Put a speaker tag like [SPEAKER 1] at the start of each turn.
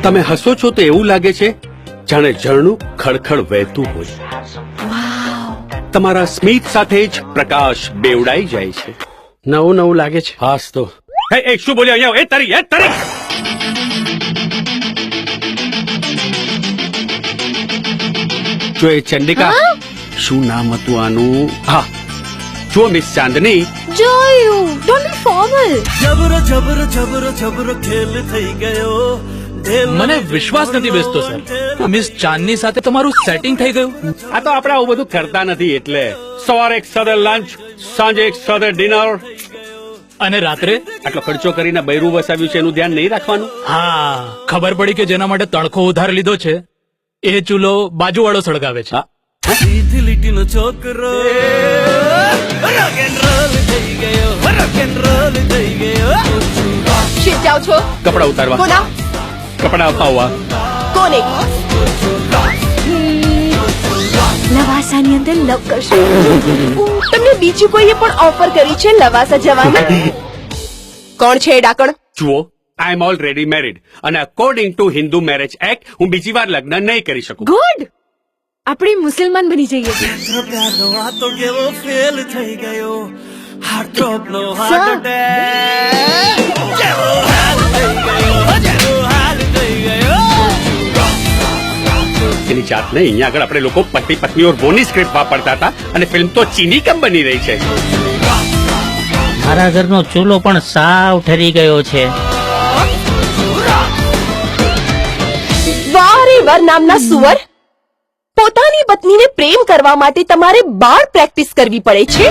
[SPEAKER 1] તમે હસો છો તો એવું લાગે છે જાણે ઝરણું ખળખળ વહેતું હોય. તમારા સ્મિત સાથે જ પ્રકાશ બેવડાઈ જાય છે.
[SPEAKER 2] નવું નવું લાગે છે.
[SPEAKER 1] હાસ તો એ શું બોલ્યો અહીંયા? એ તારી જો એ ચંડિકા, શું નામ હતું આનું? હા, જો મિસ ચાંદની.
[SPEAKER 3] જોયું. Don't be formal.
[SPEAKER 4] જબરો જબરો જબરો જબરો ખેલ થઈ ગયો.
[SPEAKER 5] મને વિશ્વાસ નથી બેસતો સર, મિસ ચાંદની સાથે તમારું સેટિંગ થઈ ગયું.
[SPEAKER 1] આ તો આપણે આવું બધું કરતા નથી એટલે. સવારે એક સાથે લંચ, સાંજે એક સાથે ડિનર.
[SPEAKER 5] અને રાત્રે
[SPEAKER 1] આટલો ખર્ચો કરીને બૈરું વસાવ્યું છે એનું ધ્યાન નહીં રાખવાનું?
[SPEAKER 5] હા, ખબર પડી કે જેના માટે તણખો ઉધાર લીધો છે એ ચૂલો બાજુવાળો સળગાવે છે.
[SPEAKER 4] સીધી લીટીનો છોકરો રોક એન્ડ રોલ થઈ ગયો, રોક એન્ડ રોલ થઈ ગયો.
[SPEAKER 3] શીટ જાઓ છો.
[SPEAKER 1] કપડા ઉતારવા.
[SPEAKER 3] કોના?
[SPEAKER 1] કપડા અપાવવા.
[SPEAKER 3] કોને? લવાસાની અંદર લવ કરશો. તમને બીજું કોઈએ પણ ઓફર કરી છે લવાસા જવાની? કોણ છે એ ડાકણ?
[SPEAKER 1] જુઓ, આઈ એમ ઓલરેડી મેરિડ અને according to Hindu marriage act હું બીજી વાર લગ્ન નહીં કરી શકું.
[SPEAKER 3] ગુડ. આપણે મુસલમાન બની જઈએ.
[SPEAKER 4] પ્યારનો આ તો કેવો ફેલ થઈ ગયો. હાર્ટ થ્રોબ નો હાર્ટ અટેક. જેવો હાલ થઈ ગયો, જેવો હાલ થઈ ગયો.
[SPEAKER 1] એની જાત નહીં. અહીંયા આગળ આપણે લોકો પતિ પત્ની ઓર બોની સ્ક્રિપ્ટ વાપરતા હતા અને ફિલ્મ તો ચીની કમ બની રહી છે.
[SPEAKER 6] મારા ઘરનો ચૂલો પણ સાવ ઠરી ગયો છે.
[SPEAKER 3] વારેવાર નામના સુવર. પોતાની પત્નીને પ્રેમ કરવા માટે તમારે બાળ પ્રેક્ટિસ કરવી પડે છે.